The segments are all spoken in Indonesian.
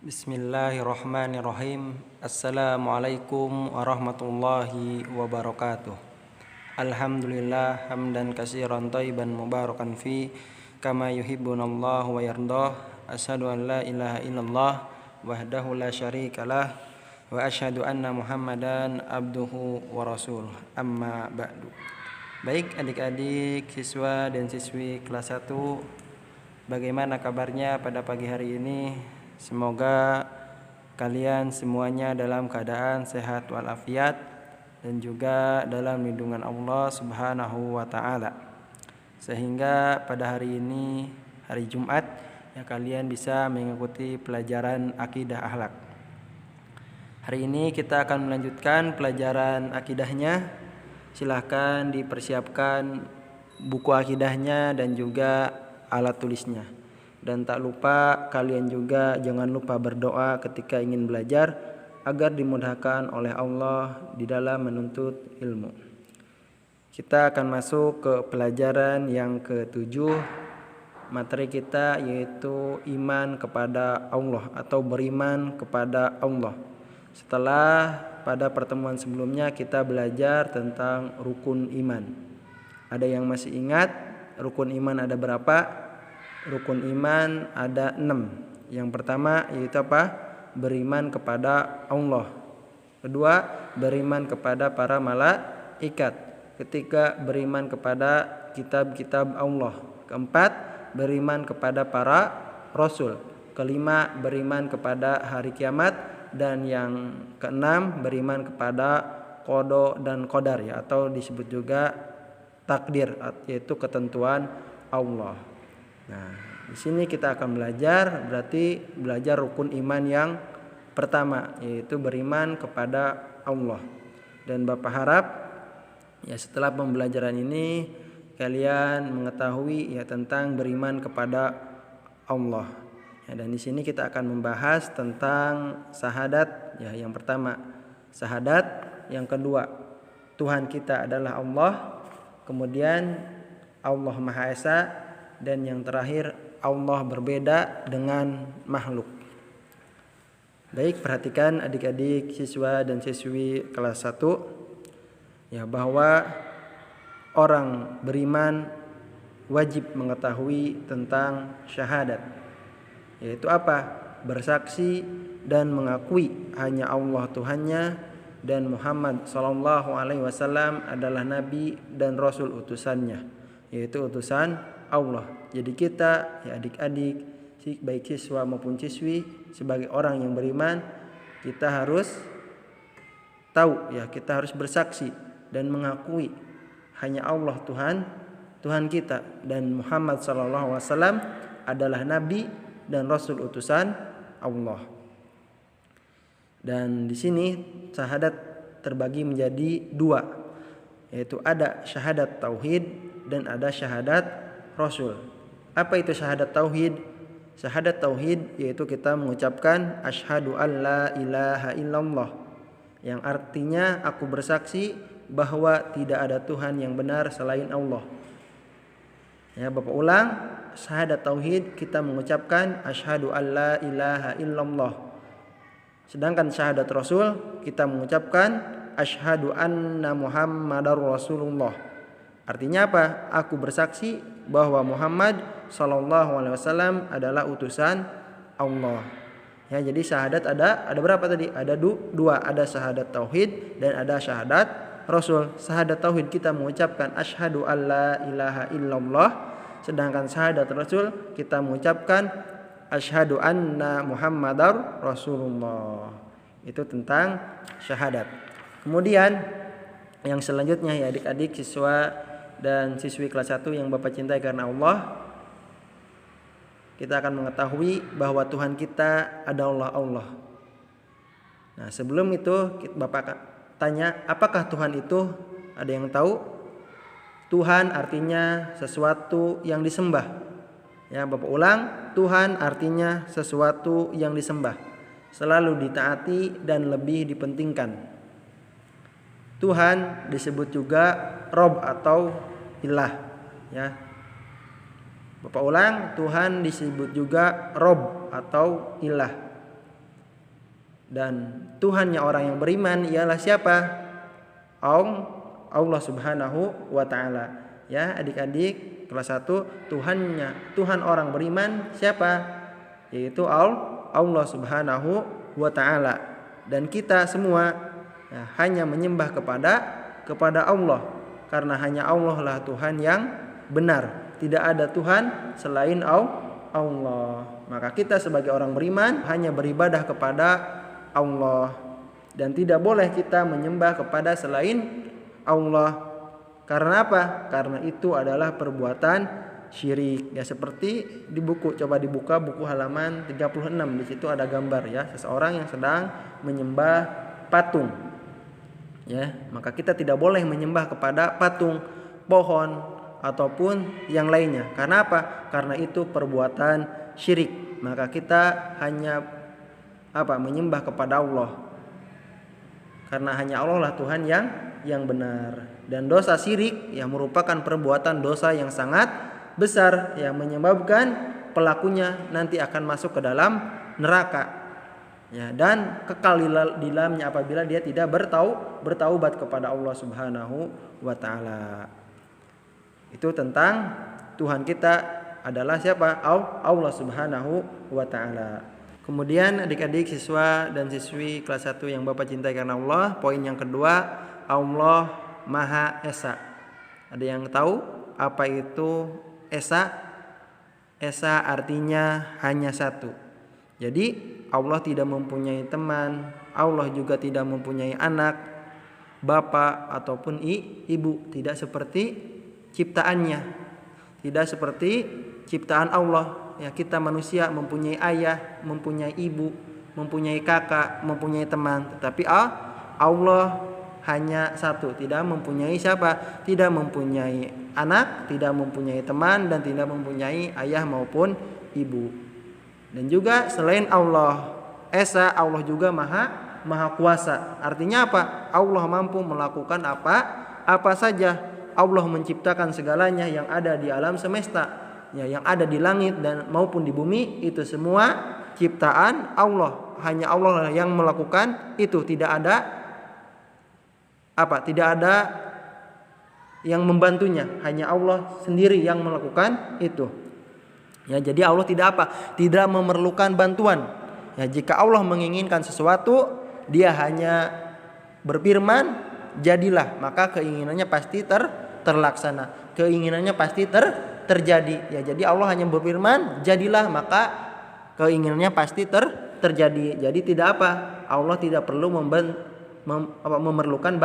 Bismillahirrahmanirrahim. Assalamualaikum warahmatullahi wabarakatuh. Alhamdulillah hamdan katsiran thayyiban mubarakan fi kama yuhibbunallahu wa yardah. Asyhadu an la ilaha illallah wahdahu la syarikalah wa asyhadu anna Muhammadan abduhu wa rasuluh. Amma ba'du. Baik adik-adik, siswa dan siswi kelas 1, bagaimana kabarnya pada pagi hari ini? Semoga kalian semuanya dalam keadaan sehat walafiat dan juga dalam lindungan Allah Subhanahu wa taala. Sehingga pada hari ini, hari Jumat, ya kalian bisa mengikuti pelajaran akidah akhlak. Hari ini kita akan melanjutkan pelajaran akidahnya. Silahkan dipersiapkan buku akidahnya dan juga alat tulisnya. Dan tak lupa kalian juga jangan lupa berdoa ketika ingin belajar agar dimudahkan oleh Allah di dalam menuntut ilmu. Kita akan masuk ke pelajaran yang ke-7. Materi kita yaitu iman kepada Allah atau beriman kepada Allah. Setelah pada pertemuan sebelumnya kita belajar tentang rukun iman. Ada yang masih ingat rukun iman ada berapa? Rukun iman ada 6. Yang pertama yaitu apa? Beriman kepada Allah. Kedua, beriman kepada para malaikat. Ketiga, beriman kepada kitab-kitab Allah. Keempat, beriman kepada para rasul. Kelima, beriman kepada hari kiamat. Dan yang keenam, beriman kepada qada dan qadar, ya, atau disebut juga takdir, yaitu ketentuan Allah. Nah, di sini kita akan belajar rukun iman yang pertama, yaitu beriman kepada Allah. Dan Bapak harap ya setelah pembelajaran ini kalian mengetahui ya tentang beriman kepada Allah. Ya, dan di sini kita akan membahas tentang syahadat, ya, yang pertama syahadat, yang kedua Tuhan kita adalah Allah, kemudian Allah Maha Esa, dan yang terakhir Allah berbeda dengan makhluk. Baik, perhatikan adik-adik siswa dan siswi kelas 1 ya, bahwa orang beriman wajib mengetahui tentang syahadat, yaitu apa? Bersaksi dan mengakui hanya Allah Tuhannya dan Muhammad SAW adalah nabi dan rasul utusannya, yaitu utusan Allah. Jadi kita ya adik-adik, baik siswa maupun siswi, sebagai orang yang beriman, kita harus tahu ya, kita harus bersaksi dan mengakui hanya Allah Tuhan kita, dan Muhammad SAW adalah nabi dan rasul utusan Allah. Dan di sini syahadat terbagi menjadi 2, yaitu ada syahadat tauhid dan ada syahadat rasul. Apa itu syahadat tauhid? Syahadat tauhid yaitu kita mengucapkan asyhadu alla ilaha illallah, yang artinya aku bersaksi bahwa tidak ada Tuhan yang benar selain Allah. Ya, Bapak ulang, syahadat tauhid kita mengucapkan asyhadu alla ilaha illallah. Sedangkan syahadat rasul kita mengucapkan asyhadu anna Muhammadar Rasulullah. Artinya apa? Aku bersaksi bahwa Muhammad SAW adalah utusan Allah. Ya, jadi syahadat ada berapa tadi? Ada 2. Ada syahadat tauhid dan ada syahadat rasul. Syahadat tauhid kita mengucapkan asyhadu alla ilaha illallah, sedangkan syahadat rasul kita mengucapkan asyhadu anna Muhammadar Rasulullah. Itu tentang syahadat. Kemudian yang selanjutnya ya adik-adik siswa dan siswi kelas 1 yang Bapak cintai karena Allah, kita akan mengetahui bahwa Tuhan kita adalah Allah. Nah, sebelum itu Bapak tanya, apakah Tuhan itu? Ada yang tahu? Tuhan artinya sesuatu yang disembah. Ya, Bapak ulang, Tuhan artinya sesuatu yang disembah, selalu ditaati dan lebih dipentingkan. Tuhan disebut juga Rob atau ilah, ya. Bapak ulang, Tuhan disebut juga Rob atau ilah. Dan Tuhannya orang yang beriman ialah siapa? Allah Subhanahu wa taala. Ya, adik-adik kelas 1, Tuhan orang beriman siapa? Yaitu Allah Subhanahu wa taala. Dan kita semua hanya menyembah kepada Allah, karena hanya Allah lah Tuhan yang benar. Tidak ada Tuhan selain Allah. Maka kita sebagai orang beriman hanya beribadah kepada Allah, dan tidak boleh kita menyembah kepada selain Allah. Karena apa? Karena itu adalah perbuatan syirik. Ya, seperti di buku, coba dibuka buku halaman 36. Di situ ada gambar ya, seseorang yang sedang menyembah patung. Ya, maka kita tidak boleh menyembah kepada patung, pohon ataupun yang lainnya. Karena apa? Karena itu perbuatan syirik. Maka kita hanya menyembah kepada Allah. Karena hanya Allah lah Tuhan yang benar. Dan dosa syirik yang merupakan perbuatan dosa yang sangat besar, yang menyebabkan pelakunya nanti akan masuk ke dalam neraka. Ya, dan kekal di dalamnya apabila dia tidak bertaubat kepada Allah Subhanahu wa taala. Itu tentang Tuhan kita adalah siapa? Allah Subhanahu wa taala. Kemudian adik-adik siswa dan siswi kelas 1 yang Bapak cintai karena Allah, poin yang kedua, Allah Maha Esa. Ada yang tahu apa itu Esa? Esa artinya hanya satu. Jadi Allah tidak mempunyai teman, Allah juga tidak mempunyai anak, bapak ataupun ibu, tidak seperti ciptaannya, tidak seperti ciptaan Allah. Ya, kita manusia mempunyai ayah, mempunyai ibu, mempunyai kakak, mempunyai teman, tetapi Allah hanya satu, tidak mempunyai siapa? Tidak mempunyai anak, tidak mempunyai teman, dan tidak mempunyai ayah maupun ibu. Dan juga selain Allah Esa, Allah juga maha kuasa. Artinya apa? Allah mampu melakukan apa saja. Allah menciptakan segalanya yang ada di alam semesta, ya, yang ada di langit dan maupun di bumi, itu semua ciptaan Allah. Hanya Allah yang melakukan itu, tidak ada yang membantunya, hanya Allah sendiri yang melakukan itu. Ya, jadi Allah tidak memerlukan bantuan. Ya, jika Allah menginginkan sesuatu, dia hanya berfirman, jadilah, maka keinginannya pasti terlaksana. Keinginannya pasti terjadi. Ya, jadi Allah hanya berfirman, jadilah, maka keinginannya pasti terjadi. Jadi Allah tidak perlu memerlukan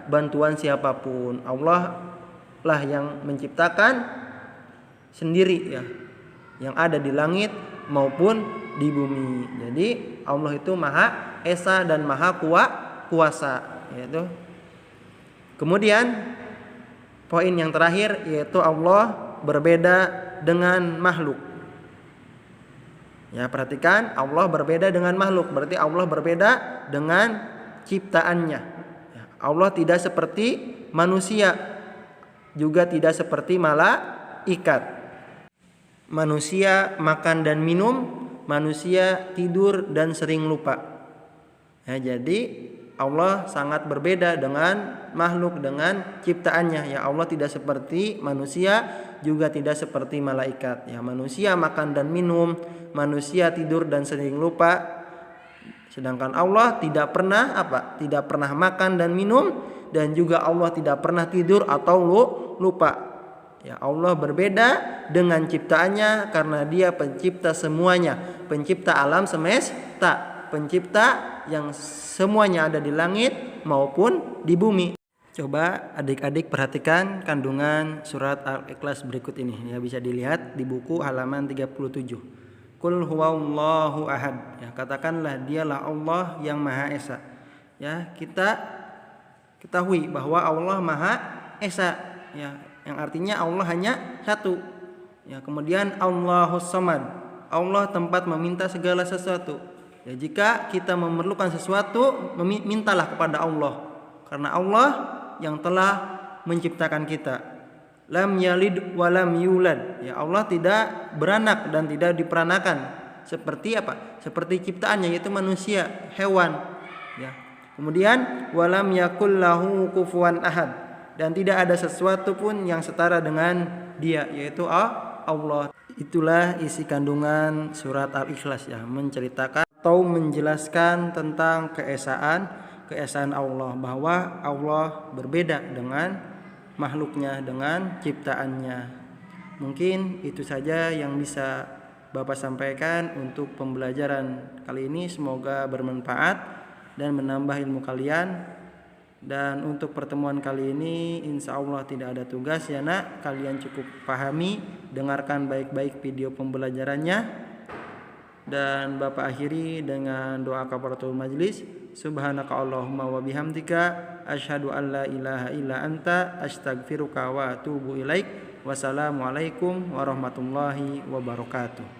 bantuan siapapun. Allah lah yang menciptakan sendiri, ya, yang ada di langit maupun di bumi. Jadi Allah itu Maha Esa dan Maha Kuasa, yaitu. Kemudian poin yang terakhir yaitu Allah berbeda dengan makhluk. Ya, perhatikan, Allah berbeda dengan makhluk, berarti Allah berbeda dengan ciptaannya. Ya, Allah tidak seperti manusia, juga tidak seperti malaikat. Manusia makan dan minum, manusia tidur dan sering lupa. Ya, jadi Allah sangat berbeda dengan makhluk, dengan ciptaannya. Ya, Allah tidak seperti manusia, juga tidak seperti malaikat. Ya, manusia makan dan minum, manusia tidur dan sering lupa. Sedangkan Allah tidak pernah makan dan minum, dan juga Allah tidak pernah tidur atau lupa. Ya, Allah berbeda dengan ciptaannya karena Dia pencipta semuanya, pencipta alam semesta, pencipta yang semuanya ada di langit maupun di bumi. Coba adik-adik perhatikan kandungan surat Al-Ikhlas berikut ini. Ya, bisa dilihat di buku halaman 37. Qul huwallahu ahad. Ya, katakanlah dialah Allah yang Maha Esa. Ya, kita ketahui bahwa Allah Maha Esa, ya, yang artinya Allah hanya satu. Ya, kemudian Allahus Samad. Allah tempat meminta segala sesuatu. Ya, jika kita memerlukan sesuatu, mintalah kepada Allah, karena Allah yang telah menciptakan kita. Lam yalid wa lam yulad. Ya, Allah tidak beranak dan tidak diperanakan. seperti apa? Seperti ciptaannya, yaitu manusia, hewan, ya. Kemudian walam yakul lahu kufuwan ahad, dan tidak ada sesuatu pun yang setara dengan dia, yaitu Allah. Itulah isi kandungan surat Al-Ikhlas, ya, menceritakan atau menjelaskan tentang keesaan Allah, bahwa Allah berbeda dengan makhluknya, dengan ciptaannya. Mungkin itu saja yang bisa Bapak sampaikan untuk pembelajaran kali ini. Semoga bermanfaat dan menambah ilmu kalian. Dan untuk pertemuan kali ini insya Allah tidak ada tugas, ya nak. Kalian cukup pahami, dengarkan baik-baik video pembelajarannya. Dan Bapak akhiri dengan doa kafaratul majlis. Subhanaka Allahumma wa bihamdika asyhadu an la ilaha illa anta astaghfiruka wa atubu ilaik. Wassalamualaikum warahmatullahi wabarakatuh.